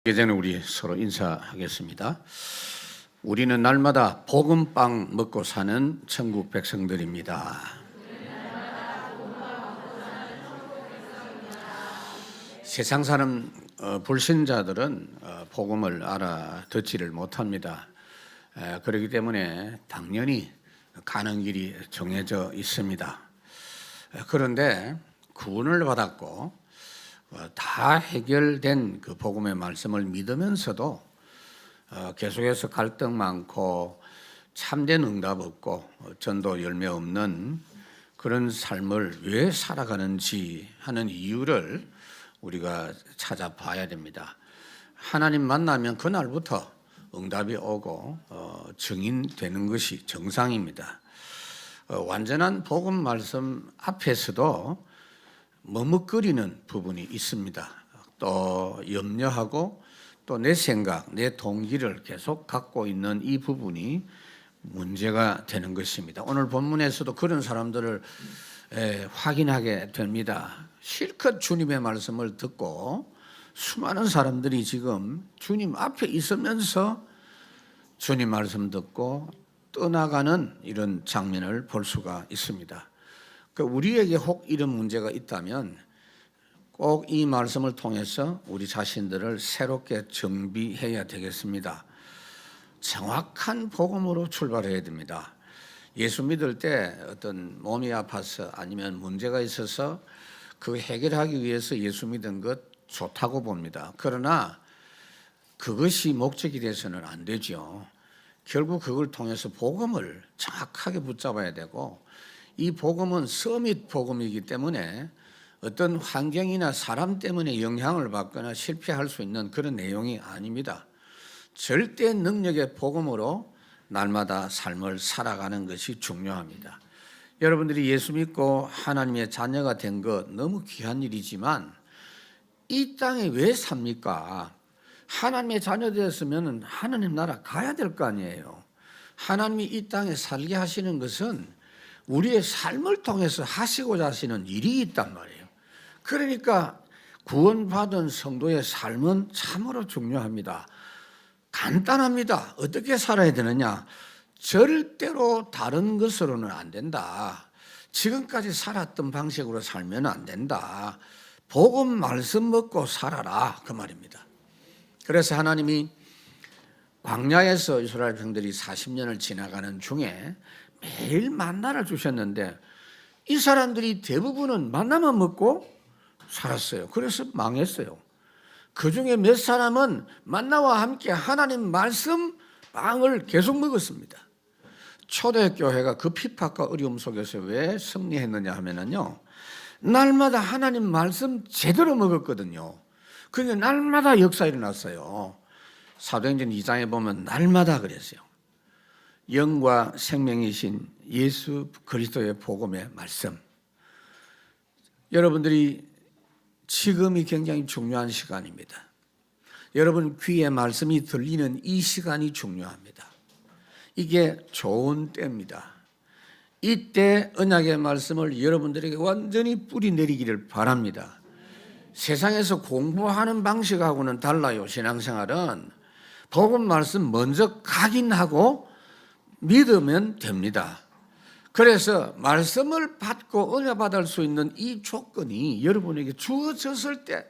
예전에 우리 서로 인사하겠습니다. 우리는 날마다 복음빵 먹고 사는 천국 백성들입니다. 세상 사람 불신자들은 복음을 알아듣지를 못합니다. 그렇기 때문에 당연히 가는 길이 정해져 있습니다. 그런데 구원을 받았고 다 해결된 그 복음의 말씀을 믿으면서도 계속해서 갈등 많고 참된 응답 없고 전도 열매 없는 그런 삶을 왜 살아가는지 하는 이유를 우리가 찾아봐야 됩니다. 하나님 만나면 그날부터 응답이 오고 증인되는 것이 정상입니다. 완전한 복음 말씀 앞에서도 머뭇거리는 부분이 있습니다. 또 염려하고 또 내 생각, 내 동기를 계속 갖고 있는 이 부분이 문제가 되는 것입니다. 오늘 본문에서도 그런 사람들을 확인하게 됩니다. 실컷 주님의 말씀을 듣고 수많은 사람들이 지금 주님 앞에 있으면서 주님 말씀 듣고 떠나가는 이런 장면을 볼 수가 있습니다. 우리에게 혹 이런 문제가 있다면 꼭 이 말씀을 통해서 우리 자신들을 새롭게 정비해야 되겠습니다. 정확한 복음으로 출발해야 됩니다. 예수 믿을 때 어떤 몸이 아파서 아니면 문제가 있어서 그 해결하기 위해서 예수 믿은 것 좋다고 봅니다. 그러나 그것이 목적이 돼서는 안 되죠. 결국 그걸 통해서 복음을 정확하게 붙잡아야 되고, 이 복음은 서밋 복음이기 때문에 어떤 환경이나 사람 때문에 영향을 받거나 실패할 수 있는 그런 내용이 아닙니다. 절대 능력의 복음으로 날마다 삶을 살아가는 것이 중요합니다. 여러분들이 예수 믿고 하나님의 자녀가 된 것 너무 귀한 일이지만 이 땅에 왜 삽니까? 하나님의 자녀 되었으면 하나님 나라 가야 될 거 아니에요. 하나님이 이 땅에 살게 하시는 것은 우리의 삶을 통해서 하시고자 하시는 일이 있단 말이에요. 그러니까 구원받은 성도의 삶은 참으로 중요합니다. 간단합니다. 어떻게 살아야 되느냐? 절대로 다른 것으로는 안 된다. 지금까지 살았던 방식으로 살면 안 된다. 복음 말씀 먹고 살아라, 그 말입니다. 그래서 하나님이 광야에서 이스라엘 백성들이 40년을 지나가는 중에 매일 만나를 주셨는데 이 사람들이 대부분은 만나만 먹고 살았어요. 그래서 망했어요. 그 중에 몇 사람은 만나와 함께 하나님 말씀 빵을 계속 먹었습니다. 초대교회가 그 핍박과 어려움 속에서 왜 승리했느냐 하면요, 날마다 하나님 말씀 제대로 먹었거든요. 그러니까 날마다 역사 일어났어요. 사도행전 2장에 보면 날마다 그랬어요. 영과 생명이신 예수 그리스도의 복음의 말씀. 여러분들이 지금이 굉장히 중요한 시간입니다. 여러분 귀에 말씀이 들리는 이 시간이 중요합니다. 이게 좋은 때입니다. 이때 언약의 말씀을 여러분들에게 완전히 뿌리 내리기를 바랍니다. 세상에서 공부하는 방식하고는 달라요. 신앙생활은 복음 말씀 먼저 각인하고 믿으면 됩니다. 그래서 말씀을 받고 은혜 받을 수 있는 이 조건이 여러분에게 주어졌을 때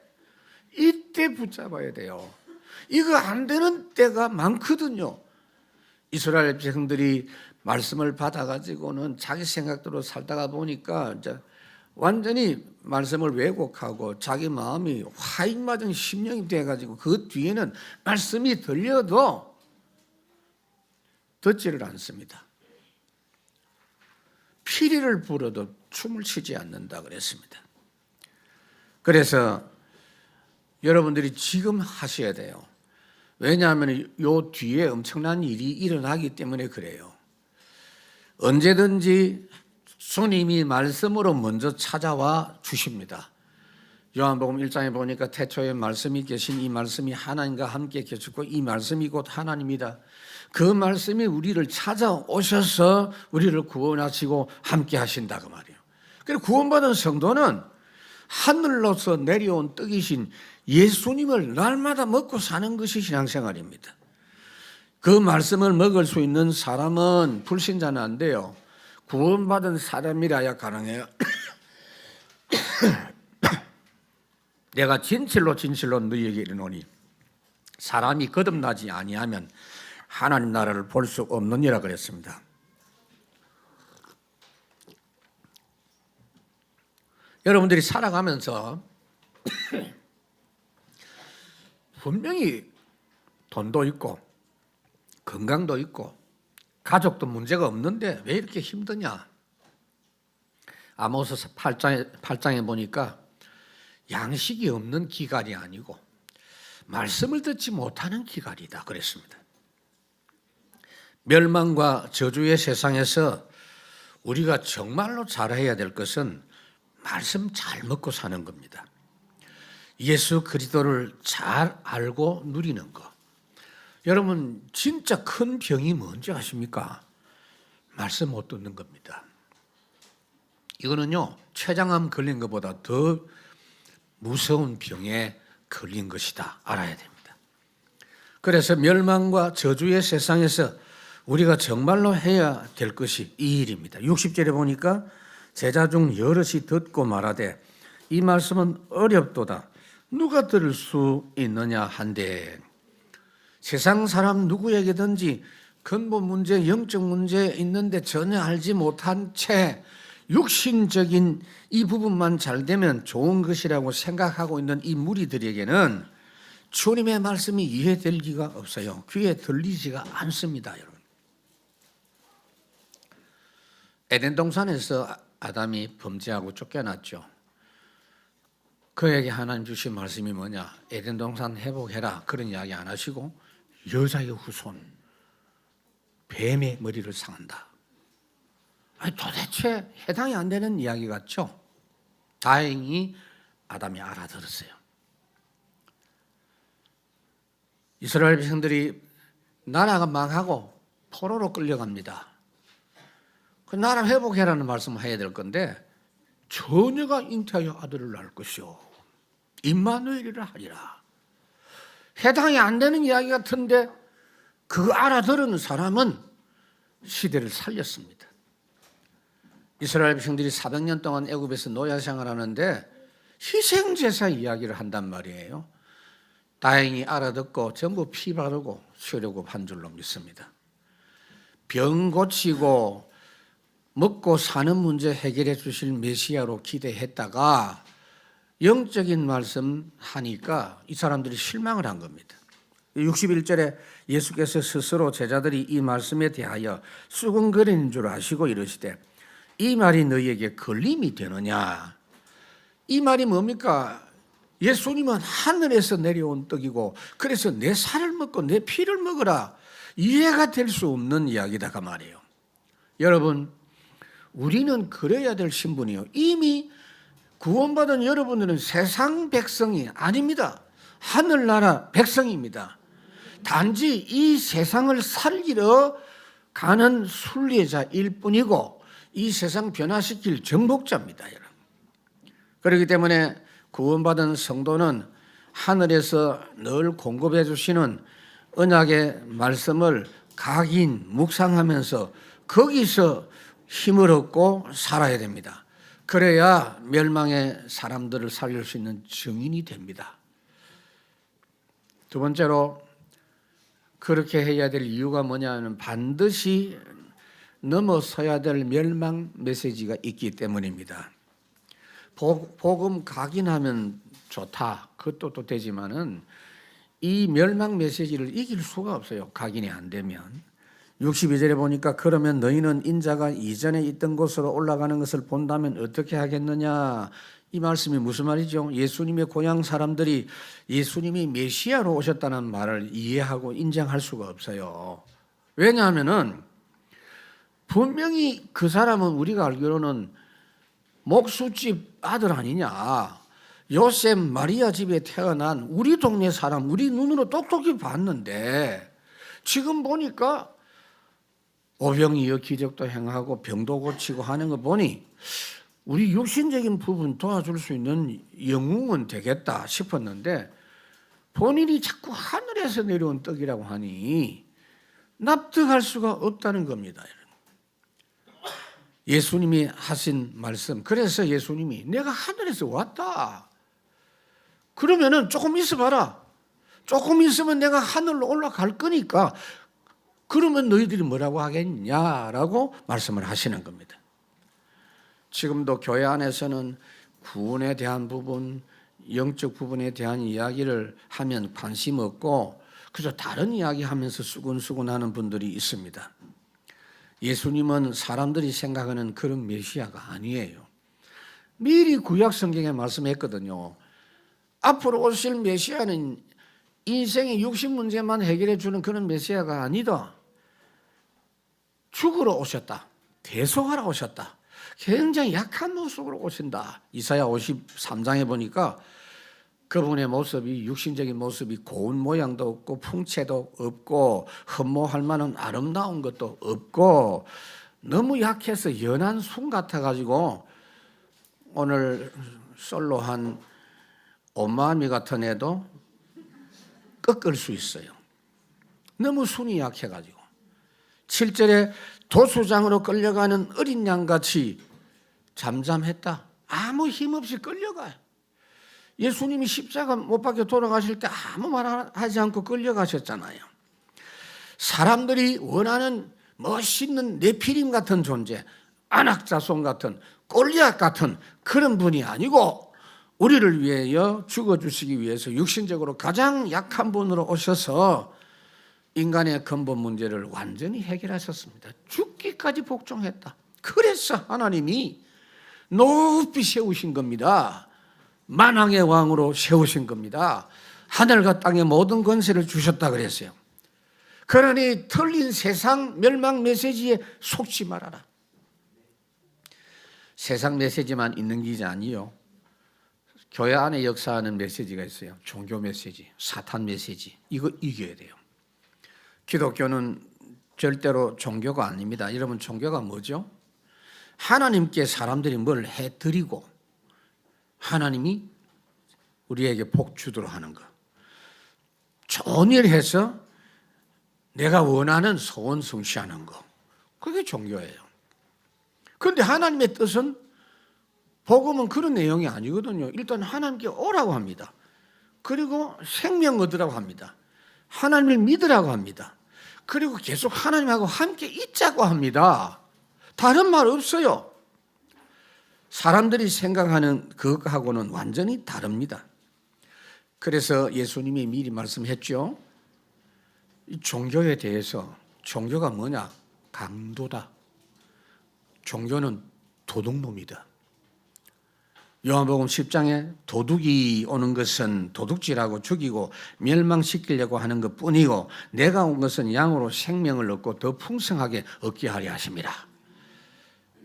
이때 붙잡아야 돼요. 이거 안 되는 때가 많거든요. 이스라엘 백성들이 말씀을 받아가지고는 자기 생각대로 살다가 보니까 이제 완전히 말씀을 왜곡하고 자기 마음이 화인 맞은 심령이 돼가지고 그 뒤에는 말씀이 들려도 듣지를 않습니다. 피리를 불어도 춤을 추지 않는다 그랬습니다. 그래서 여러분들이 지금 하셔야 돼요. 왜냐하면 요 뒤에 엄청난 일이 일어나기 때문에 그래요. 언제든지 주님이 말씀으로 먼저 찾아와 주십니다. 요한복음 1장에 보니까 태초에 말씀이 계신 이 말씀이 하나님과 함께 계셨고 이 말씀이 곧 하나님이다. 그 말씀이 우리를 찾아오셔서 우리를 구원하시고 함께 하신다 그 말이에요. 그리고 구원받은 성도는 하늘로서 내려온 떡이신 예수님을 날마다 먹고 사는 것이 신앙생활입니다. 그 말씀을 먹을 수 있는 사람은 불신자는 안 돼요. 구원받은 사람이라야 가능해요. 내가 진실로 너희에게 이르노니 사람이 거듭나지 아니하면 하나님 나라를 볼 수 없느니라 그랬습니다. 여러분들이 살아가면서 분명히 돈도 있고 건강도 있고 가족도 문제가 없는데 왜 이렇게 힘드냐? 아모스 8장에 보니까 양식이 없는 기갈이 아니고 말씀을 듣지 못하는 기갈이다 그랬습니다. 멸망과 저주의 세상에서 우리가 정말로 잘해야 될 것은 말씀 잘 먹고 사는 겁니다. 예수 그리스도를 잘 알고 누리는 것. 여러분 진짜 큰 병이 뭔지 아십니까? 말씀 못 듣는 겁니다. 이거는요 췌장암 걸린 것보다 더 무서운 병에 걸린 것이다 알아야 됩니다. 그래서 멸망과 저주의 세상에서 우리가 정말로 해야 될 것이 이 일입니다. 60절에 보니까 제자 중 여럿이 듣고 말하되 이 말씀은 어렵도다 누가 들을 수 있느냐 한데, 세상 사람 누구에게든지 근본 문제, 영적 문제 있는데 전혀 알지 못한 채 육신적인 이 부분만 잘 되면 좋은 것이라고 생각하고 있는 이 무리들에게는 주님의 말씀이 이해될 리가 없어요. 귀에 들리지가 않습니다, 여러분. 에덴 동산에서 아담이 범죄하고 쫓겨났죠. 그에게 하나님 주신 말씀이 뭐냐? 에덴 동산 회복해라. 그런 이야기 안 하시고 여자의 후손, 뱀의 머리를 상한다. 아니, 도대체 해당이 안 되는 이야기 같죠? 다행히 아담이 알아들었어요. 이스라엘 백성들이 나라가 망하고 포로로 끌려갑니다. 그 나라 회복해라는 말씀을 해야 될 건데 처녀가 잉태하여 아들을 낳을 것이요 임마누엘이라 하리라. 해당이 안 되는 이야기 같은데 그거 알아들은 사람은 시대를 살렸습니다. 이스라엘 백성들이 400년 동안 애굽에서 노예 생활하는데 희생제사 이야기를 한단 말이에요. 다행히 알아듣고 전부 피 바르고 쉬려고 한 줄로 믿습니다. 병 고치고 먹고 사는 문제 해결해 주실 메시아로 기대했다가 영적인 말씀 하니까 이 사람들이 실망을 한 겁니다. 61절에 예수께서 스스로 제자들이 이 말씀에 대하여 수근거리는 줄 아시고 이러시되 이 말이 너희에게 걸림이 되느냐? 이 말이 뭡니까? 예수님은 하늘에서 내려온 떡이고 그래서 내 살을 먹고 내 피를 먹으라. 이해가 될 수 없는 이야기다가 말이에요. 여러분, 우리는 그래야 될 신분이요. 이미 구원받은 여러분들은 세상 백성이 아닙니다. 하늘나라 백성입니다. 단지 이 세상을 살리러 가는 순례자일 뿐이고 이 세상 변화시킬 정복자입니다, 여러분. 그렇기 때문에 구원받은 성도는 하늘에서 늘 공급해 주시는 언약의 말씀을 각인, 묵상하면서 거기서 힘을 얻고 살아야 됩니다. 그래야 멸망의 사람들을 살릴 수 있는 증인이 됩니다. 두 번째로 그렇게 해야 될 이유가 뭐냐면 반드시 넘어서야 될 멸망 메시지가 있기 때문입니다. 복음 각인하면 좋다. 그것도 또 되지만은 이 멸망 메시지를 이길 수가 없어요. 각인이 안 되면. 62절에 보니까 그러면 너희는 인자가 이전에 있던 곳으로 올라가는 것을 본다면 어떻게 하겠느냐. 이 말씀이 무슨 말이죠? 예수님의 고향 사람들이 예수님이 메시아로 오셨다는 말을 이해하고 인정할 수가 없어요. 왜냐하면은 분명히 그 사람은 우리가 알기로는 목수집 아들 아니냐. 요셉 마리아 집에 태어난 우리 동네 사람, 우리 눈으로 똑똑히 봤는데 지금 보니까 오병이어 기적도 행하고 병도 고치고 하는 거 보니 우리 육신적인 부분 도와줄 수 있는 영웅은 되겠다 싶었는데 본인이 자꾸 하늘에서 내려온 떡이라고 하니 납득할 수가 없다는 겁니다. 예수님이 하신 말씀, 그래서 예수님이 내가 하늘에서 왔다. 그러면은 조금 있어봐라. 조금 있으면 내가 하늘로 올라갈 거니까 그러면 너희들이 뭐라고 하겠냐라고 말씀을 하시는 겁니다. 지금도 교회 안에서는 구원에 대한 부분, 영적 부분에 대한 이야기를 하면 관심 없고 그저 다른 이야기 하면서 수근수근하는 분들이 있습니다. 예수님은 사람들이 생각하는 그런 메시아가 아니에요. 미리 구약 성경에 말씀했거든요. 앞으로 오실 메시아는 인생의 육신 문제만 해결해 주는 그런 메시아가 아니다. 죽으러 오셨다. 대속하러 오셨다. 굉장히 약한 모습으로 오신다. 이사야 53장에 보니까 그분의 모습이, 육신적인 모습이 고운 모양도 없고 풍채도 없고 흠모할 만한 아름다운 것도 없고 너무 약해서 연한 순 같아가지고 오늘 솔로한 엄마미 같은 애도 꺾을 수 있어요. 너무 순이 약해가지고 7절에 도수장으로 끌려가는 어린 양같이 잠잠했다. 아무 힘없이 끌려가요. 예수님이 십자가 못 박혀 돌아가실 때 아무 말 하지 않고 끌려가셨잖아요. 사람들이 원하는 멋있는 네피림 같은 존재, 안악자손 같은 골리앗 같은 그런 분이 아니고 우리를 위하여 죽어주시기 위해서 육신적으로 가장 약한 분으로 오셔서 인간의 근본 문제를 완전히 해결하셨습니다. 죽기까지 복종했다. 그래서 하나님이 높이 세우신 겁니다. 만왕의 왕으로 세우신 겁니다. 하늘과 땅의 모든 권세를 주셨다 그랬어요. 그러니 틀린 세상 멸망 메시지에 속지 말아라. 세상 메시지만 있는 게 아니요. 교회 안에 역사하는 메시지가 있어요. 종교 메시지, 사탄 메시지. 이거 이겨야 돼요. 기독교는 절대로 종교가 아닙니다. 여러분, 종교가 뭐죠? 하나님께 사람들이 뭘 해드리고 하나님이 우리에게 복 주도록 하는 거. 좋은 일 해서 내가 원하는 소원 성취하는 거. 그게 종교예요. 그런데 하나님의 뜻은, 복음은 그런 내용이 아니거든요. 일단 하나님께 오라고 합니다. 그리고 생명 얻으라고 합니다. 하나님을 믿으라고 합니다. 그리고 계속 하나님하고 함께 있자고 합니다. 다른 말 없어요. 사람들이 생각하는 그것하고는 완전히 다릅니다. 그래서 예수님이 미리 말씀했죠. 이 종교에 대해서, 종교가 뭐냐? 강도다. 종교는 도둑놈이다. 요한복음 10장에 도둑이 오는 것은 도둑질하고 죽이고 멸망시키려고 하는 것뿐이고 내가 온 것은 양으로 생명을 얻고 더 풍성하게 얻게 하려 하십니다.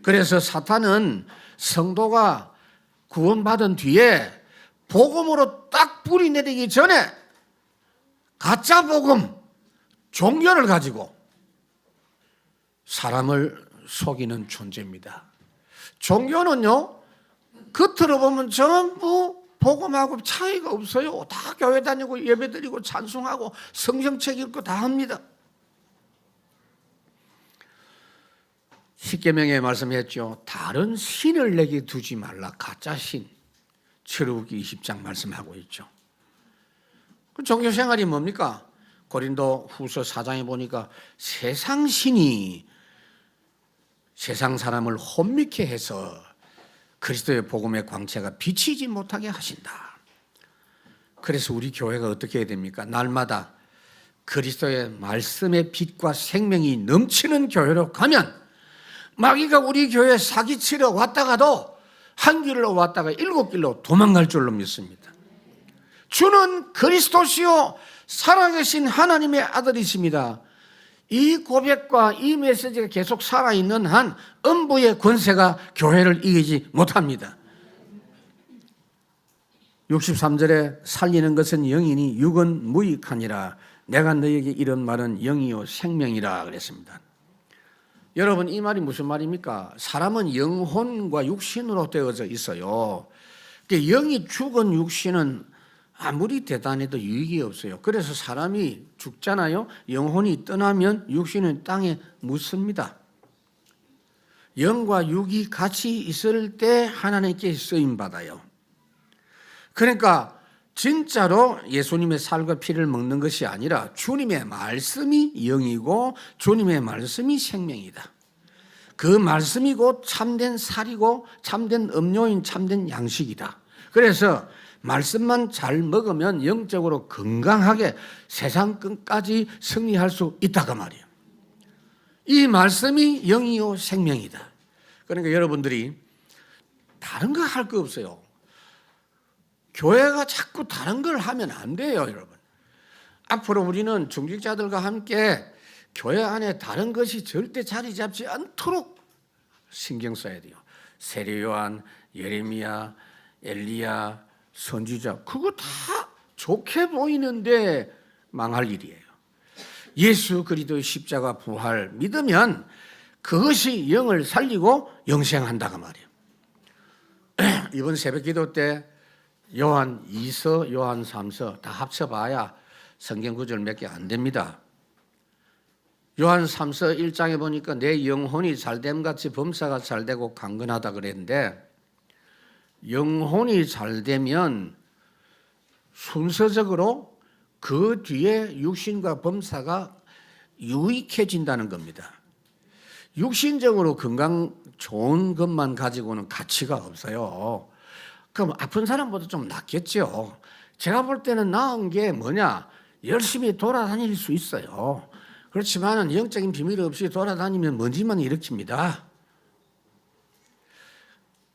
그래서 사탄은 성도가 구원받은 뒤에 복음으로 딱 뿌리 내리기 전에 가짜 복음, 종교를 가지고 사람을 속이는 존재입니다. 종교는요, 겉으로 보면 전부 복음하고 차이가 없어요. 다 교회 다니고 예배드리고 찬송하고 성경책 읽고 다 합니다. 십계명에 말씀했죠. 다른 신을 내게 두지 말라. 가짜 신. 출애굽기 20장 말씀하고 있죠. 그 종교 생활이 뭡니까? 고린도 후서 4장에 보니까 세상 신이 세상 사람을 혼미케 해서 그리스도의 복음의 광채가 비치지 못하게 하신다. 그래서 우리 교회가 어떻게 해야 됩니까? 날마다 그리스도의 말씀의 빛과 생명이 넘치는 교회로 가면 마귀가 우리 교회에 사기치러 왔다가도 한 길로 왔다가 7길로 도망갈 줄로 믿습니다. 주는 그리스도시요 살아계신 하나님의 아들이십니다. 이 고백과 이 메시지가 계속 살아있는 한 음부의 권세가 교회를 이기지 못합니다. 63절에 살리는 것은 영이니 육은 무익하니라. 내가 너에게 이런 말은 영이요 생명이라 그랬습니다. 여러분, 이 말이 무슨 말입니까? 사람은 영혼과 육신으로 되어져 있어요. 영이 죽은 육신은 아무리 대단해도 유익이 없어요. 그래서 사람이 죽잖아요. 영혼이 떠나면 육신은 땅에 묻습니다. 영과 육이 같이 있을 때 하나님께 쓰임받아요. 그러니까 진짜로 예수님의 살과 피를 먹는 것이 아니라 주님의 말씀이 영이고 주님의 말씀이 생명이다. 그 말씀이 곧 참된 살이고 참된 음료인 참된 양식이다. 그래서 말씀만 잘 먹으면 영적으로 건강하게 세상 끝까지 승리할 수 있다고 말이에요. 이 말씀이 영이요 생명이다. 그러니까 여러분들이 다른 거 할 거 없어요. 교회가 자꾸 다른 걸 하면 안 돼요, 여러분. 앞으로 우리는 중직자들과 함께 교회 안에 다른 것이 절대 자리 잡지 않도록 신경 써야 돼요. 세례 요한, 예레미야, 엘리야, 선지자, 그거 다 좋게 보이는데 망할 일이에요. 예수 그리스도의 십자가 부활 믿으면 그것이 영을 살리고 영생한다고 말이에요. 이번 새벽 기도 때 요한 2서, 요한 3서 다 합쳐봐야 성경 구절 몇 개 안 됩니다. 요한 3서 1장에 보니까 내 영혼이 잘됨같이 범사가 잘되고 강건하다 그랬는데, 영혼이 잘되면 순서적으로 그 뒤에 육신과 범사가 유익해진다는 겁니다. 육신적으로 건강 좋은 것만 가지고는 가치가 없어요. 그럼 아픈 사람보다 좀 낫겠죠. 제가 볼 때는 나은 게 뭐냐, 열심히 돌아다닐 수 있어요. 그렇지만 영적인 비밀 없이 돌아다니면 먼지만 일으킵니다.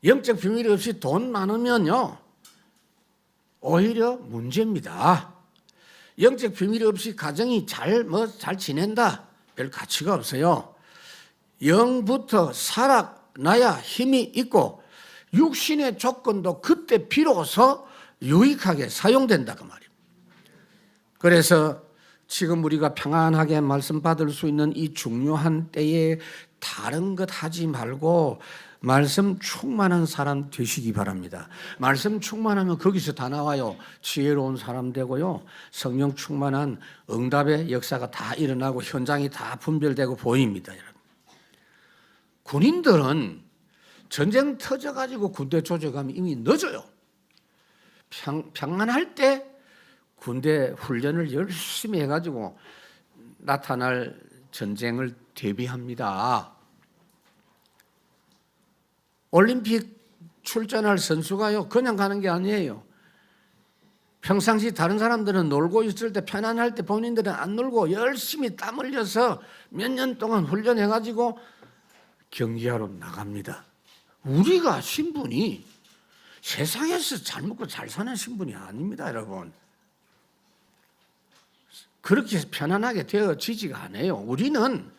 영적 비밀 없이 돈 많으면요 오히려 문제입니다. 영적 비밀 없이 가정이 잘 지낸다, 별 가치가 없어요. 영부터 살아나야 힘이 있고 육신의 조건도 그때 비로소 유익하게 사용된다고 말이에요. 그래서 지금 우리가 평안하게 말씀 받을 수 있는 이 중요한 때에 다른 것 하지 말고 말씀 충만한 사람 되시기 바랍니다. 말씀 충만하면 거기서 다 나와요. 지혜로운 사람 되고요, 성령 충만한 응답의 역사가 다 일어나고 현장이 다 분별되고 보입니다. 여러분, 군인들은 전쟁 터져가지고 군대 조직하면 이미 늦어요. 평안할 때 군대 훈련을 열심히 해가지고 나타날 전쟁을 대비합니다. 올림픽 출전할 선수가요 그냥 가는 게 아니에요. 평상시 다른 사람들은 놀고 있을 때, 편안할 때 본인들은 안 놀고 열심히 땀 흘려서 몇 년 동안 훈련해가지고 경기하러 나갑니다. 우리가 신분이 세상에서 잘 먹고 잘 사는 신분이 아닙니다, 여러분. 그렇게 편안하게 되어지지가 않아요. 우리는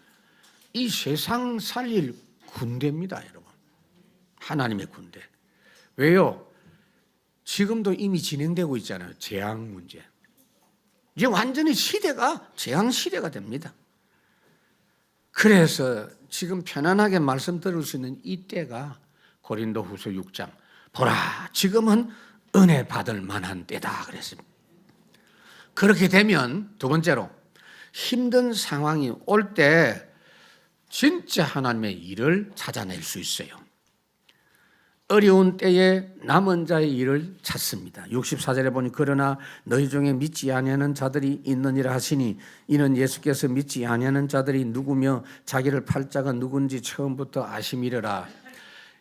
이 세상 살릴 군대입니다, 여러분. 하나님의 군대. 왜요? 지금도 이미 진행되고 있잖아요. 재앙 문제. 이제 완전히 시대가 재앙 시대가 됩니다. 그래서 지금 편안하게 말씀 들을 수 있는 이 때가 고린도후서 6장, 보라 지금은 은혜 받을 만한 때다 그랬습니다. 그렇게 되면 두 번째로 힘든 상황이 올 때 진짜 하나님의 일을 찾아낼 수 있어요. 어려운 때에 남은 자의 일을 찾습니다. 64절에 보니 그러나 너희 중에 믿지 아니하는 자들이 있느니라 하시니 이는 예수께서 믿지 아니하는 자들이 누구며 자기를 팔 자가 누군지 처음부터 아심이러라.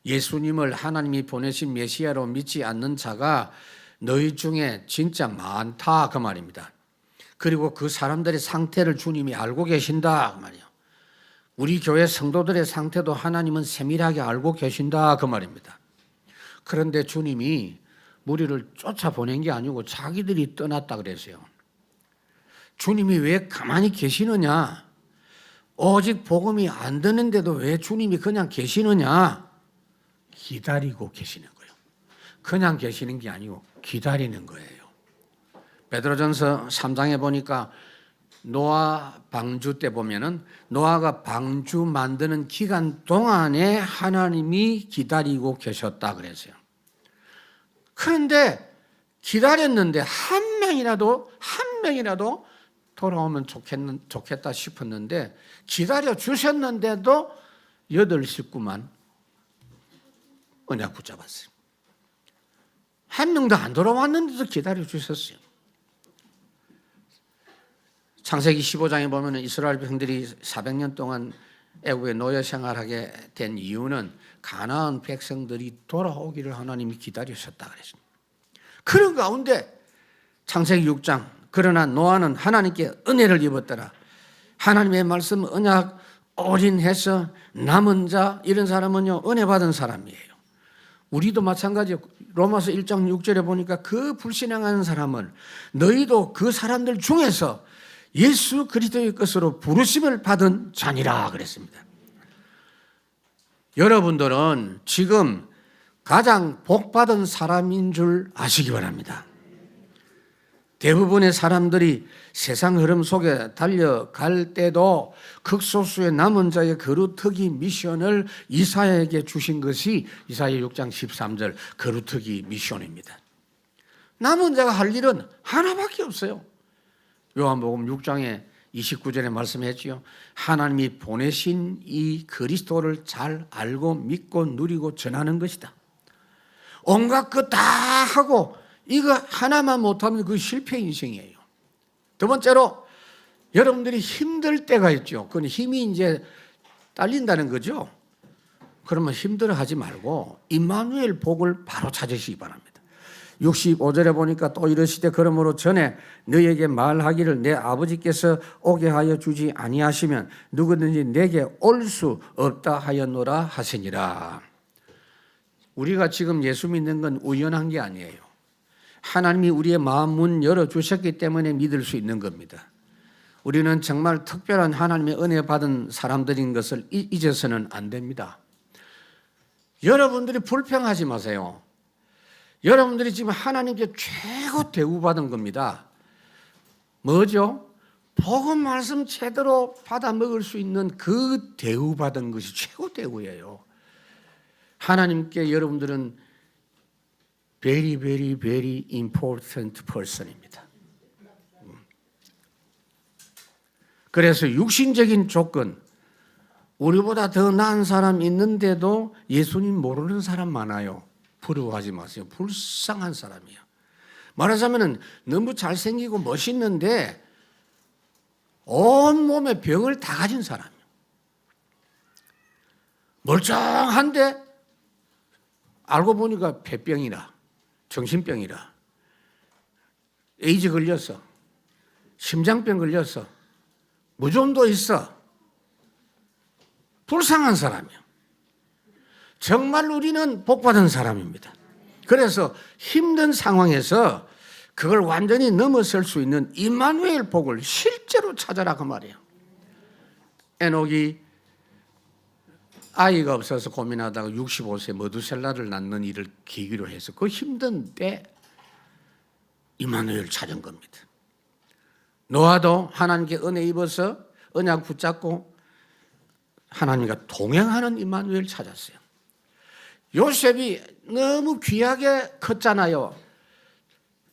예수님을 하나님이 보내신 메시아로 믿지 않는 자가 너희 중에 진짜 많다 그 말입니다. 그리고 그 사람들의 상태를 주님이 알고 계신다 그 말이에요. 우리 교회 성도들의 상태도 하나님은 세밀하게 알고 계신다 그 말입니다. 그런데 주님이 무리를 쫓아보낸 게 아니고 자기들이 떠났다 그랬어요. 주님이 왜 가만히 계시느냐? 오직 복음이 안 되는데도 왜 주님이 그냥 계시느냐? 기다리고 계시는 거예요. 그냥 계시는 게 아니고 기다리는 거예요. 베드로전서 3장에 보니까 노아 방주 때 보면은 노아가 방주 만드는 기간 동안에 하나님이 기다리고 계셨다 그랬어요. 그런데 기다렸는데 한 명이라도 돌아오면 좋겠다 싶었는데 기다려 주셨는데도 8 식구만 언약 붙잡았어요. 한 명도 안 돌아왔는데도 기다려 주셨어요. 창세기 15장에 보면 이스라엘 백성들이 400년 동안 애국의 노예 생활하게 된 이유는 가나안 백성들이 돌아오기를 하나님이 기다리셨다 그랬습니다. 그런 가운데 창세기 6장 그러나 노아는 하나님께 은혜를 입었더라. 하나님의 말씀 언약 올인해서 남은 자 이런 사람은요 은혜 받은 사람이에요. 우리도 마찬가지예요. 로마서 1장 6절에 보니까 그 불신앙하는 사람은 너희도 그 사람들 중에서 예수 그리스도의 것으로 부르심을 받은 자니라 그랬습니다. 여러분들은 지금 가장 복받은 사람인 줄 아시기 바랍니다. 대부분의 사람들이 세상 흐름 속에 달려갈 때도 극소수의 남은 자의 거루터기 미션을 이사야에게 주신 것이 이사야 6장 13절 거루터기 미션입니다. 남은 자가 할 일은 하나밖에 없어요. 요한복음 6장에 29절에 말씀했지요. 하나님이 보내신 이 그리스도를 잘 알고 믿고 누리고 전하는 것이다. 온갖 것 다 하고 이거 하나만 못하면 그 실패 인생이에요. 두 번째로 여러분들이 힘들 때가 있죠. 그건 힘이 이제 딸린다는 거죠. 그러면 힘들어하지 말고 임마누엘 복을 바로 찾으시기 바랍니다. 65절에 보니까 또 이르시되 그러므로 전에 너희에게 말하기를 내 아버지께서 오게 하여 주지 아니하시면 누구든지 내게 올 수 없다 하였노라 하시니라. 우리가 지금 예수 믿는 건 우연한 게 아니에요. 하나님이 우리의 마음 문 열어주셨기 때문에 믿을 수 있는 겁니다. 우리는 정말 특별한 하나님의 은혜 받은 사람들인 것을 잊어서는 안 됩니다. 여러분들이 불평하지 마세요. 여러분들이 지금 하나님께 최고 대우받은 겁니다. 뭐죠? 복음 말씀 제대로 받아 먹을 수 있는 그 대우받은 것이 최고 대우예요. 하나님께 여러분들은 very, very, very important person입니다. 그래서 육신적인 조건, 우리보다 더 나은 사람 있는데도 예수님 모르는 사람 많아요. 부러워하지 마세요. 불쌍한 사람이에요. 말하자면 너무 잘생기고 멋있는데 온몸에 병을 다 가진 사람이에요. 멀쩡한데 알고 보니까 폐병이라 정신병이라 에이즈 걸렸어. 심장병 걸렸어. 무좀도 있어. 불쌍한 사람이에요. 정말 우리는 복받은 사람입니다. 그래서 힘든 상황에서 그걸 완전히 넘어설 수 있는 임마누엘 복을 실제로 찾아라 그 말이에요. 에녹이 아이가 없어서 고민하다가 65세 머두셀라를 낳는 일을 계기로 해서 그 힘든 때 임마누엘 찾은 겁니다. 노아도 하나님께 은혜 입어서 언약 붙잡고 하나님과 동행하는 임마누엘 찾았어요. 요셉이 너무 귀하게 컸잖아요.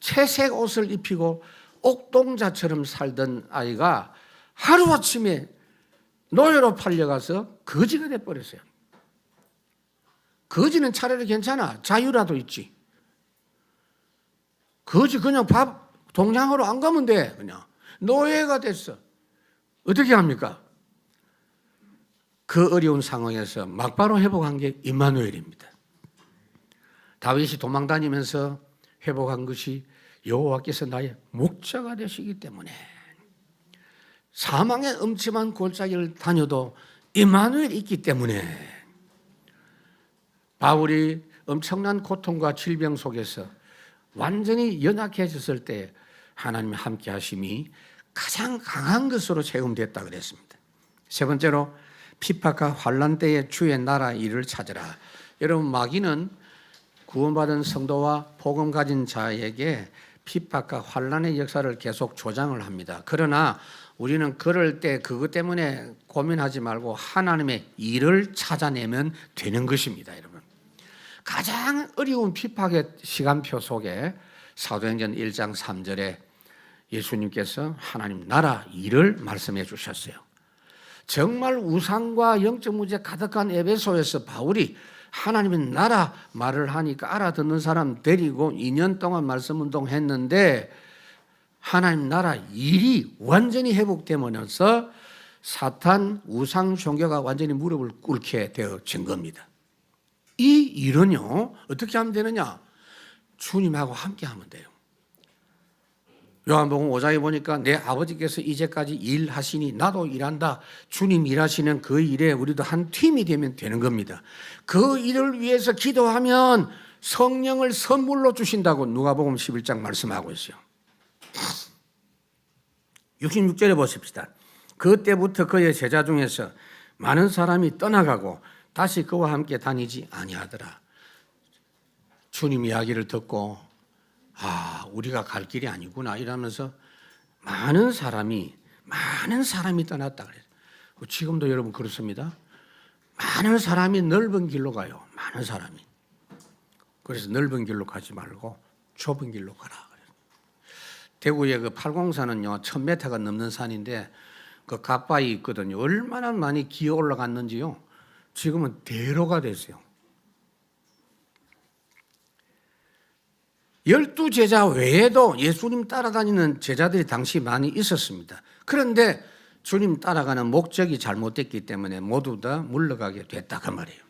채색 옷을 입히고 옥동자처럼 살던 아이가 하루아침에 노예로 팔려가서 거지가 돼버렸어요. 거지는 차라리 괜찮아. 자유라도 있지. 거지 그냥 밥 동장으로 안 가면 돼. 그냥 노예가 됐어. 어떻게 합니까? 그 어려운 상황에서 막바로 회복한 게 임마누엘입니다. 다윗이 도망다니면서 회복한 것이 여호와께서 나의 목자가 되시기 때문에 사망의 음침한 골짜기를 다녀도 임마누엘이 있기 때문에 바울이 엄청난 고통과 질병 속에서 완전히 연약해졌을 때 하나님의 함께 하심이 가장 강한 것으로 체험됐다 그랬습니다. 세 번째로 핍박과 환난 때에 주의 나라 일을 찾으라. 여러분 마귀는 구원받은 성도와 복음 가진 자에게 핍박과 환난의 역사를 계속 조장을 합니다. 그러나 우리는 그럴 때 그것 때문에 고민하지 말고 하나님의 일을 찾아내면 되는 것입니다. 여러분 가장 어려운 핍박의 시간표 속에 사도행전 1장 3절에 예수님께서 하나님 나라 일을 말씀해 주셨어요. 정말 우상과 영적 문제 가득한 에베소에서 바울이 하나님의 나라 말을 하니까 알아듣는 사람 데리고 2년 동안 말씀 운동했는데 하나님 나라 일이 완전히 회복되면서 사탄 우상 종교가 완전히 무릎을 꿇게 되어진 겁니다. 이 일은요 어떻게 하면 되느냐? 주님하고 함께 하면 돼요. 요한복음 5장에 보니까 내 아버지께서 이제까지 일하시니 나도 일한다. 주님 일하시는 그 일에 우리도 한 팀이 되면 되는 겁니다. 그 일을 위해서 기도하면 성령을 선물로 주신다고 누가복음 11장 말씀하고 있어요. 66절에 보십시다. 그때부터 그의 제자 중에서 많은 사람이 떠나가고 다시 그와 함께 다니지 아니하더라. 주님 이야기를 듣고 우리가 갈 길이 아니구나 이러면서 많은 사람이 떠났다 그래요. 지금도 여러분 그렇습니다. 많은 사람이 넓은 길로 가요. 많은 사람이. 그래서 넓은 길로 가지 말고 좁은 길로 가라 그래요. 대구의 그 팔공산은요 1000m가 넘는 산인데 그 갓바위 있거든요. 얼마나 많이 기어 올라갔는지요. 지금은 대로가 됐어요. 12제자 외에도 예수님 따라다니는 제자들이 당시 많이 있었습니다. 그런데 주님 따라가는 목적이 잘못됐기 때문에 모두 다 물러가게 됐다 그 말이에요.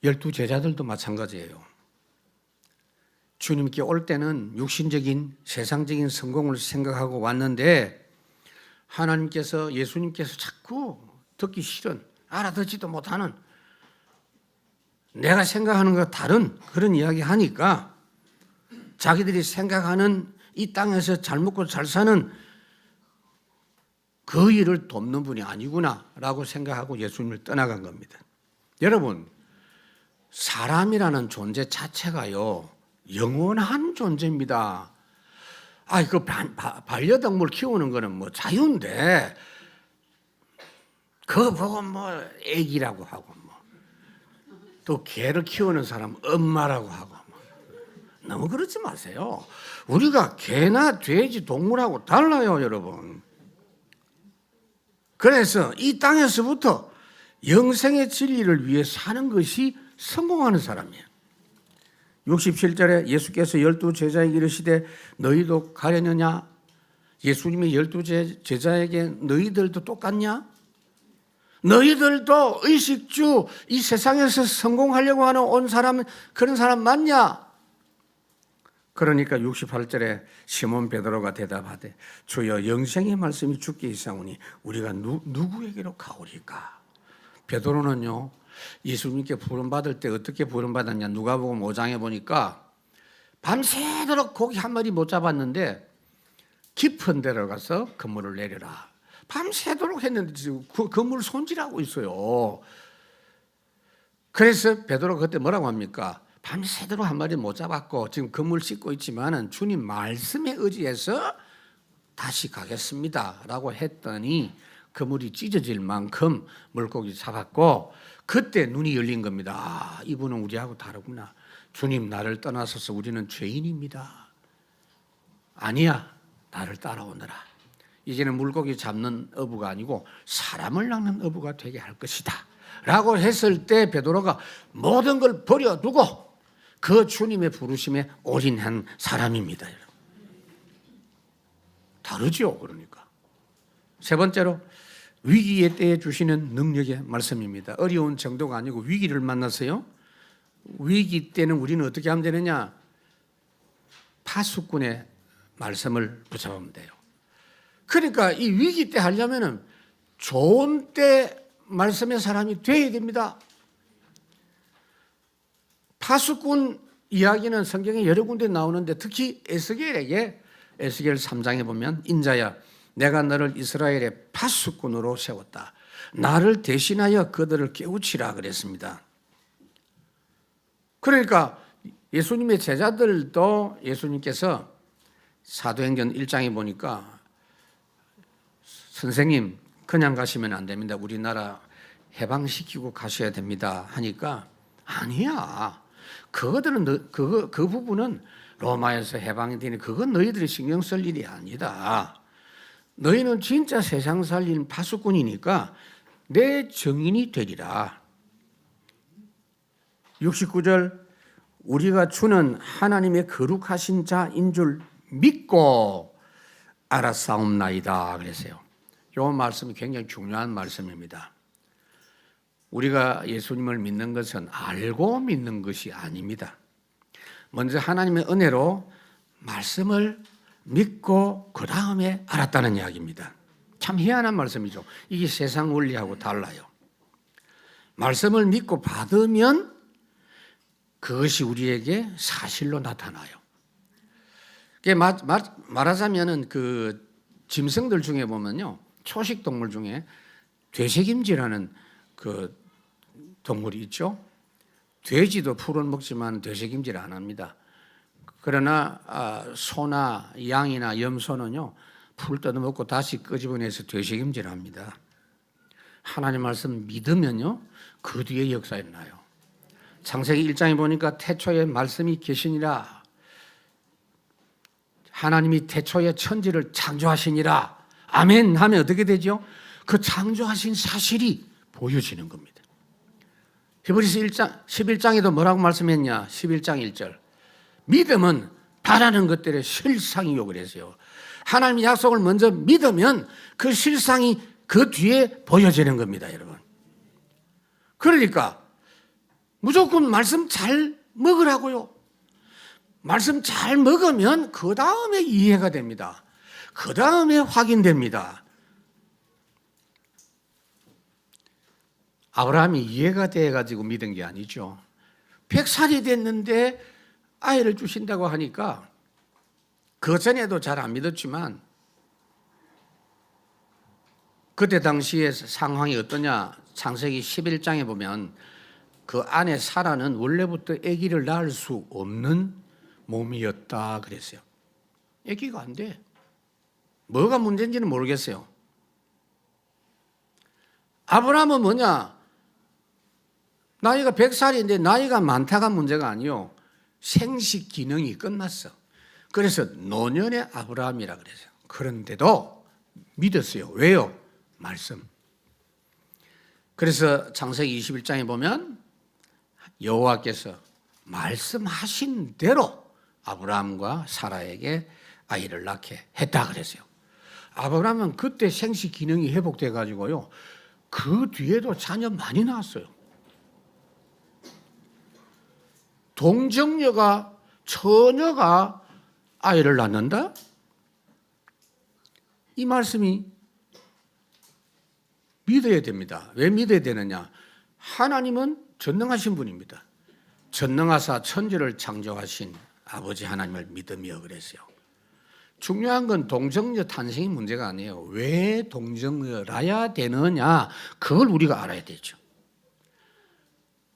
12제자들도 마찬가지예요. 주님께 올 때는 육신적인 세상적인 성공을 생각하고 왔는데 하나님께서 예수님께서 자꾸 듣기 싫은 알아듣지도 못하는 내가 생각하는 것 다른 그런 이야기 하니까 자기들이 생각하는 이 땅에서 잘 먹고 잘 사는 그 일을 돕는 분이 아니구나라고 생각하고 예수님을 떠나간 겁니다. 여러분, 사람이라는 존재 자체가요 영원한 존재입니다. 그 반려동물 키우는 거는 뭐 자유인데 그거 보고 뭐 애기라고 하고 또 개를 키우는 사람 엄마라고 하고 너무 그러지 마세요. 우리가 개나 돼지 동물하고 달라요 여러분. 그래서 이 땅에서부터 영생의 진리를 위해 사는 것이 성공하는 사람이에요. 67절에 예수께서 12제자에게 이르시되 너희도 가려느냐? 예수님이 12제자에게 너희들도 똑같냐? 너희들도 의식주 이 세상에서 성공하려고 하는 온 사람은 그런 사람 맞냐? 그러니까 68절에 시몬 베드로가 대답하되 주여 영생의 말씀이 주께 있사오니 우리가 누구에게로 가오리까? 베드로는요 예수님께 부름받을 때 어떻게 부름받았냐? 누가복음 5장에 보니까 밤새도록 고기 한 마리 못 잡았는데 깊은 데로 가서 그물을 내려라. 밤새도록 했는데 지금 그 그물 손질하고 있어요. 그래서 베드로가 그때 뭐라고 합니까? 밤새도록 한 마리 못 잡았고 지금 그물 씻고 있지만은 주님 말씀에 의지해서 다시 가겠습니다 라고 했더니 그물이 찢어질 만큼 물고기 잡았고 그때 눈이 열린 겁니다. 이분은 우리하고 다르구나. 주님 나를 떠나서서 우리는 죄인입니다. 아니야 나를 따라오너라. 이제는 물고기 잡는 어부가 아니고 사람을 낚는 어부가 되게 할 것이다 라고 했을 때 베드로가 모든 걸 버려두고 그 주님의 부르심에 올인한 사람입니다. 다르죠. 그러니까 세 번째로 위기의 때에 주시는 능력의 말씀입니다. 어려운 정도가 아니고 위기를 만났어요. 위기 때는 우리는 어떻게 하면 되느냐? 파수꾼의 말씀을 붙잡으면 돼요. 그러니까 이 위기 때 하려면은 좋은 때 말씀의 사람이 되어야 됩니다. 파수꾼 이야기는 성경에 여러 군데 나오는데 특히 에스겔에게 에스겔 3장에 보면 인자야 내가 너를 이스라엘의 파수꾼으로 세웠다. 나를 대신하여 그들을 깨우치라 그랬습니다. 그러니까 예수님의 제자들도 예수님께서 사도행전 1장에 보니까 선생님 그냥 가시면 안 됩니다. 우리나라 해방시키고 가셔야 됩니다 하니까 아니야. 그거들은 그 부분은 로마에서 해방이 되니 그건 너희들이 신경 쓸 일이 아니다. 너희는 진짜 세상 살린 파수꾼이니까 내 증인이 되리라. 69절 우리가 주는 하나님의 거룩하신 자인 줄 믿고 알았사옵나이다 그랬어요. 이 말씀이 굉장히 중요한 말씀입니다. 우리가 예수님을 믿는 것은 알고 믿는 것이 아닙니다. 먼저 하나님의 은혜로 말씀을 믿고 그 다음에 알았다는 이야기입니다. 참 희한한 말씀이죠. 이게 세상 원리하고 달라요. 말씀을 믿고 받으면 그것이 우리에게 사실로 나타나요. 말하자면은 그 짐승들 중에 보면요, 초식 동물 중에 되새김질하는 그 동물이 있죠. 돼지도 풀은 먹지만 되새김질 안 합니다. 그러나 소나 양이나 염소는요, 풀 뜯어먹고 다시 끄집어내서 되새김질합니다. 하나님 말씀 믿으면요, 그 뒤에 역사 일어나요. 창세기 1장에 보니까 태초에 말씀이 계시니라. 하나님이 태초에 천지를 창조하시니라. 아멘 하면 어떻게 되죠? 그 창조하신 사실이 보여지는 겁니다. 히브리서 1장, 11장에도 뭐라고 말씀했냐? 11장 1절. 믿음은 바라는 것들의 실상이요 그랬어요. 하나님의 약속을 먼저 믿으면 그 실상이 그 뒤에 보여지는 겁니다, 여러분. 그러니까 무조건 말씀 잘 먹으라고요. 말씀 잘 먹으면 그 다음에 이해가 됩니다. 그 다음에 확인됩니다. 아브라함이 이해가 돼가지고 믿은 게 아니죠. 100살이 됐는데 아이를 주신다고 하니까 그 전에도 잘 안 믿었지만 그때 당시의 상황이 어떠냐? 창세기 11장에 보면 그 안에 사라는 원래부터 아기를 낳을 수 없는 몸이었다 그랬어요. 아기가 안 돼. 뭐가 문제인지는 모르겠어요. 아브라함은 뭐냐? 나이가 100살인데 나이가 많다가 문제가 아니요. 생식 기능이 끝났어. 그래서 노년의 아브라함이라 그랬어요. 그런데도 믿었어요. 왜요? 말씀. 그래서 창세기 21장에 보면 여호와께서 말씀하신 대로 아브라함과 사라에게 아이를 낳게 했다 그랬어요. 아브라함은 그때 생식 기능이 회복돼 가지고요. 그 뒤에도 자녀 많이 낳았어요. 동정녀가 처녀가 아이를 낳는다? 이 말씀이 믿어야 됩니다. 왜 믿어야 되느냐? 하나님은 전능하신 분입니다. 전능하사 천지를 창조하신 아버지 하나님을 믿으며 그랬어요. 중요한 건 동정녀 탄생이 문제가 아니에요. 왜 동정녀라야 되느냐? 그걸 우리가 알아야 되죠.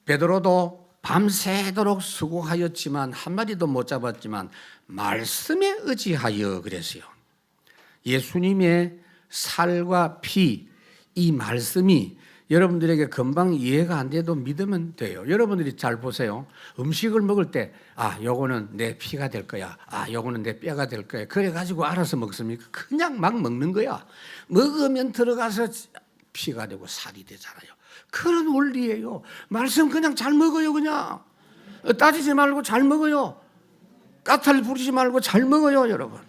베드로도 밤새도록 수고하였지만 한 마리도 못 잡았지만 말씀에 의지하여 그랬어요. 예수님의 살과 피, 이 말씀이 여러분들에게 금방 이해가 안 돼도 믿으면 돼요. 여러분들이 잘 보세요. 음식을 먹을 때 요거는 내 피가 될 거야. 요거는 내 뼈가 될 거야. 그래가지고 알아서 먹습니까? 그냥 막 먹는 거야. 먹으면 들어가서 피가 되고 살이 되잖아요. 그런 원리예요. 말씀 그냥 잘 먹어요. 그냥 따지지 말고 잘 먹어요. 까탈 부리지 말고 잘 먹어요, 여러분.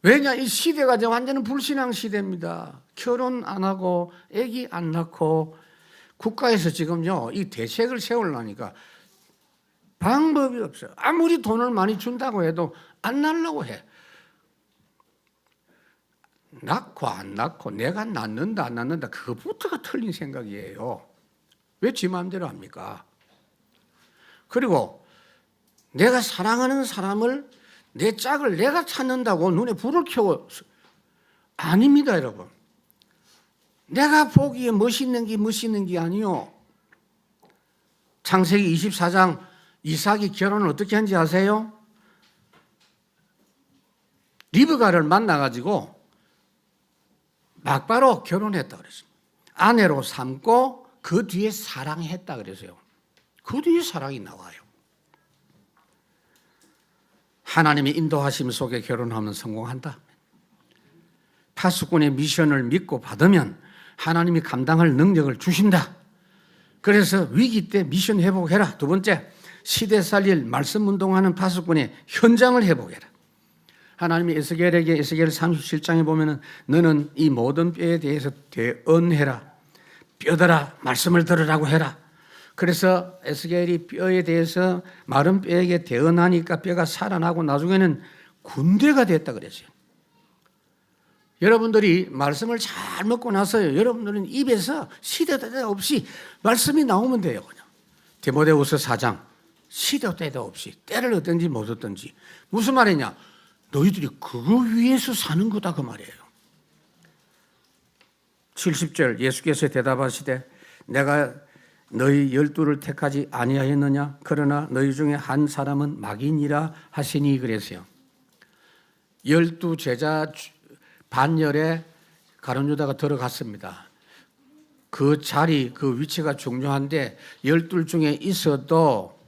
왜냐? 이 시대가 이제 완전히 불신앙 시대입니다. 결혼 안 하고 아기 안 낳고 국가에서 지금요 이 대책을 세우려니까 방법이 없어요. 아무리 돈을 많이 준다고 해도 안 낳으려고 해. 낳고 안 낳고 내가 낳는다 안 낳는다 그것부터가 틀린 생각이에요. 왜 지 마음대로 합니까? 그리고 내가 사랑하는 사람을 내 짝을 내가 찾는다고 눈에 불을 켜고 아닙니다, 여러분. 내가 보기에 멋있는 게 아니요. 창세기 24장 이삭이 결혼을 어떻게 한지 아세요? 리브가를 만나가지고 막바로 결혼했다 그랬어요. 아내로 삼고 그 뒤에 사랑했다 그랬어요. 그 뒤에 사랑이 나와요. 하나님의 인도하심 속에 결혼하면 성공한다. 파수꾼의 미션을 믿고 받으면 하나님이 감당할 능력을 주신다. 그래서 위기 때 미션 회복해라. 두 번째, 시대 살릴 말씀 운동하는 파수꾼의 현장을 회복해라. 하나님이 에스겔에게 에스겔 37장에 보면은 너는 이 모든 뼈에 대해서 대언해라. 뼈들아 말씀을 들으라고 해라. 그래서 에스겔이 뼈에 대해서 마른 뼈에게 대언하니까 뼈가 살아나고 나중에는 군대가 됐다 그랬어요. 여러분들이 말씀을 잘 먹고 나서요, 여러분들은 입에서 시대때도 없이 말씀이 나오면 돼요. 그냥 디모데후서 4장 시대때도 없이 때를 얻든지 못 얻든지. 무슨 말이냐? 너희들이 그거 위해서 사는 거다 그 말이에요. 70절 예수께서 대답하시되 내가 너희 12를 택하지 아니하였느냐? 그러나 너희 중에 한 사람은 마귀니라 하시니 그랬어요. 12 제자 반열에 가룟 유다가 들어갔습니다. 그 자리, 그 위치가 중요한데 12 중에 있어도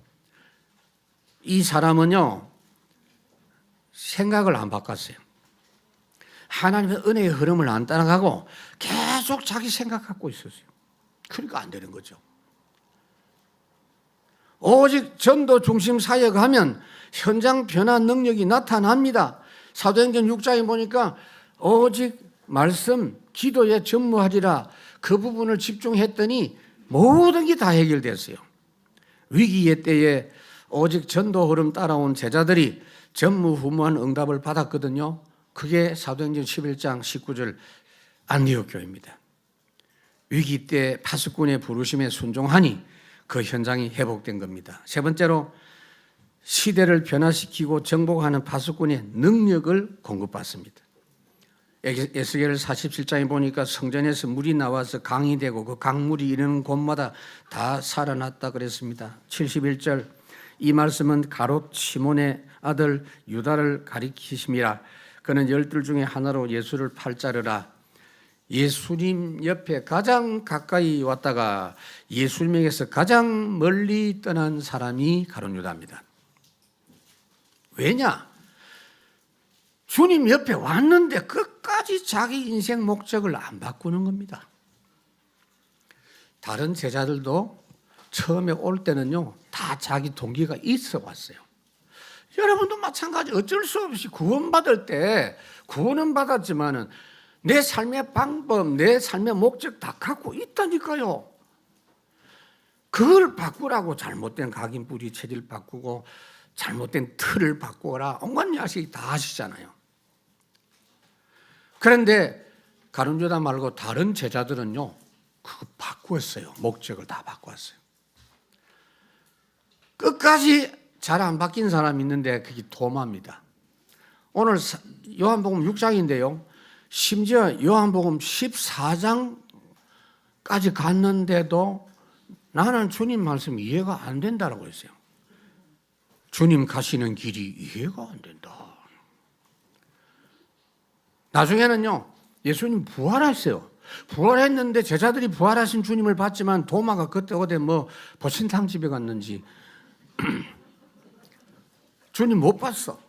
이 사람은요 생각을 안 바꿨어요. 하나님의 은혜의 흐름을 안 따라가고 계속 자기 생각 갖고 있었어요. 그러니까 안 되는 거죠. 오직 전도 중심 사역하면 현장 변화 능력이 나타납니다. 사도행전 6장에 보니까 오직 말씀, 기도에 전무하리라 그 부분을 집중했더니 모든 게 다 해결됐어요. 위기의 때에 오직 전도 흐름 따라온 제자들이 전무후무한 응답을 받았거든요. 그게 사도행전 11장 19절 안디옥 교회입니다. 위기 때 파수꾼의 부르심에 순종하니 그 현장이 회복된 겁니다. 세 번째로 시대를 변화시키고 정복하는 파수꾼의 능력을 공급받습니다. 에스겔 47장에 보니까 성전에서 물이 나와서 강이 되고 그 강물이 이르는 곳마다 다 살아났다 그랬습니다. 71절 이 말씀은 가롯 시몬의 아들 유다를 가리키심이라. 그는 12 중에 하나로 예수를 팔자르라. 예수님 옆에 가장 가까이 왔다가 예수님에게서 가장 멀리 떠난 사람이 가룟 유다입니다. 왜냐? 주님 옆에 왔는데 끝까지 자기 인생 목적을 안 바꾸는 겁니다. 다른 제자들도 처음에 올 때는요 다 자기 동기가 있어 왔어요. 여러분도 마찬가지. 어쩔 수 없이 구원받을 때 구원은 받았지만은 내 삶의 방법, 내 삶의 목적 다 갖고 있다니까요. 그걸 바꾸라고 잘못된 각인 뿌리 체질 바꾸고 잘못된 틀을 바꾸어라 온갖 야식 다 하시잖아요. 그런데 가룟 유다 말고 다른 제자들은요 그거 바꾸었어요. 목적을 다 바꾸었어요. 끝까지 잘 안 바뀐 사람이 있는데 그게 도마입니다. 오늘 요한복음 6장인데요. 심지어 요한복음 14장까지 갔는데도 나는 주님 말씀 이해가 안 된다라고 했어요. 주님 가시는 길이 이해가 안 된다. 나중에는요 예수님 부활하셨어요. 부활했는데 제자들이 부활하신 주님을 봤지만 도마가 그때 어디 뭐 보신탕 집에 갔는지 주님 못 봤어.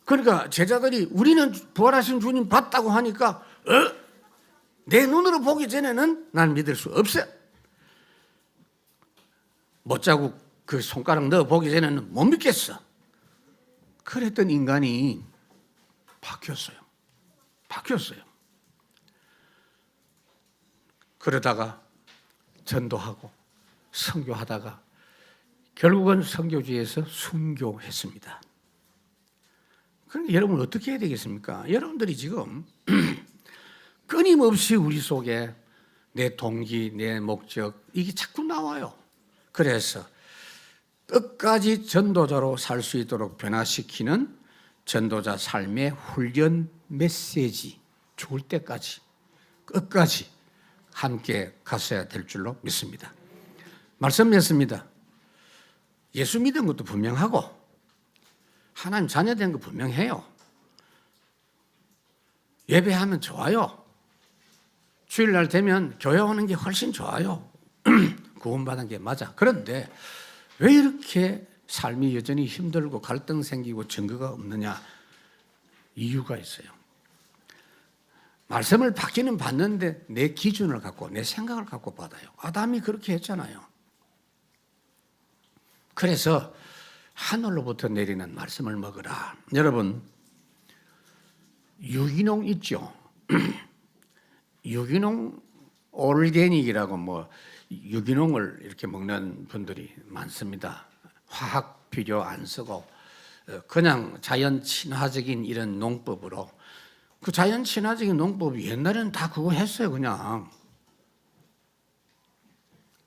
그러니까 제자들이 우리는 부활하신 주님 봤다고 하니까 내 눈으로 보기 전에는 난 믿을 수 없어. 못자국 그 손가락 넣어 보기 전에는 못 믿겠어. 그랬던 인간이 바뀌었어요. 그러다가 전도하고 선교하다가 결국은 선교지에서 순교했습니다. 그러니까 여러분 어떻게 해야 되겠습니까? 여러분들이 지금 끊임없이 우리 속에 내 동기, 내 목적 이게 자꾸 나와요. 그래서 끝까지 전도자로 살 수 있도록 변화시키는 전도자 삶의 훈련 메시지 죽을 때까지 끝까지 함께 갔어야 될 줄로 믿습니다. 말씀 맺습니다. 예수 믿은 것도 분명하고 하나님 자녀된 거 분명해요. 예배하면 좋아요. 주일날 되면 교회 오는 게 훨씬 좋아요. 구원받은 게 맞아. 그런데 왜 이렇게 삶이 여전히 힘들고 갈등 생기고 증거가 없느냐? 이유가 있어요. 말씀을 받기는 받는데 내 기준을 갖고 내 생각을 갖고 받아요. 아담이 그렇게 했잖아요. 그래서 하늘로부터 내리는 말씀을 먹으라. 여러분, 유기농 있죠? 유기농 올게닉이라고 뭐 유기농을 이렇게 먹는 분들이 많습니다. 화학 비료 안 쓰고 그냥 자연 친화적인 이런 농법으로, 그 자연 친화적인 농법이 옛날에는 다 그거 했어요. 그냥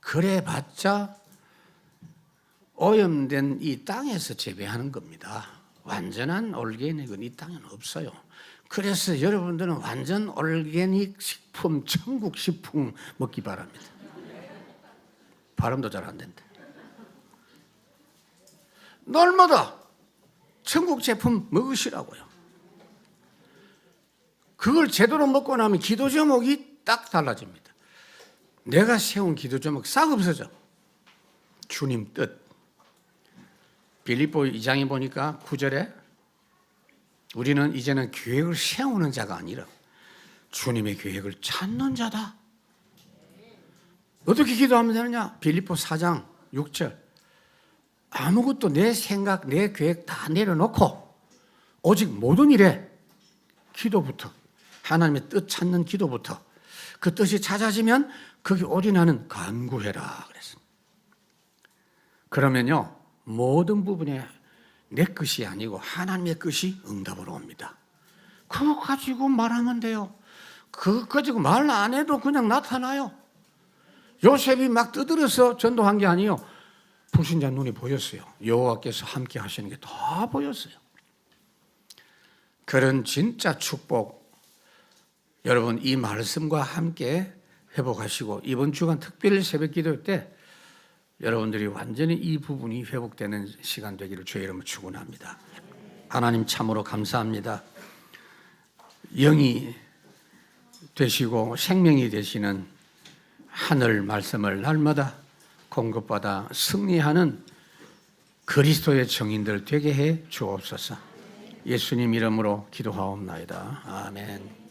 그래봤자 오염된 이 땅에서 재배하는 겁니다. 완전한 올게닉은 이 땅에는 없어요. 그래서 여러분들은 완전 올게닉 식품, 천국 식품 먹기 바랍니다. 발음도 잘 안 된다. 날마다 천국 제품 먹으시라고요. 그걸 제대로 먹고 나면 기도 제목이 딱 달라집니다. 내가 세운 기도 제목 싹 없어져. 주님 뜻. 빌립보 2장에 보니까 9절에 우리는 이제는 계획을 세우는 자가 아니라 주님의 계획을 찾는 자다. 어떻게 기도하면 되느냐? 빌립보 4장 6절. 아무것도 내 생각, 내 계획 다 내려놓고 오직 모든 일에 기도부터, 하나님의 뜻 찾는 기도부터, 그 뜻이 찾아지면 거기 올인하는 간구해라 그랬습니다. 그러면요, 모든 부분에 내 것이 아니고 하나님의 것이 응답으로 옵니다. 그거 가지고 말하면 돼요. 그거 가지고 말 안 해도 그냥 나타나요. 요셉이 막 떠들어서 전도한 게 아니에요. 불신자 눈이 보였어요. 여호와께서 함께 하시는 게 다 보였어요. 그런 진짜 축복, 여러분 이 말씀과 함께 회복하시고 이번 주간 특별 새벽 기도 때 여러분들이 완전히 이 부분이 회복되는 시간 되기를 주의 이름으로 축원합니다. 하나님 참으로 감사합니다. 영이 되시고 생명이 되시는 하늘 말씀을 날마다 공급받아 승리하는 그리스도의 증인들 되게 해 주옵소서. 예수님 이름으로 기도하옵나이다. 아멘.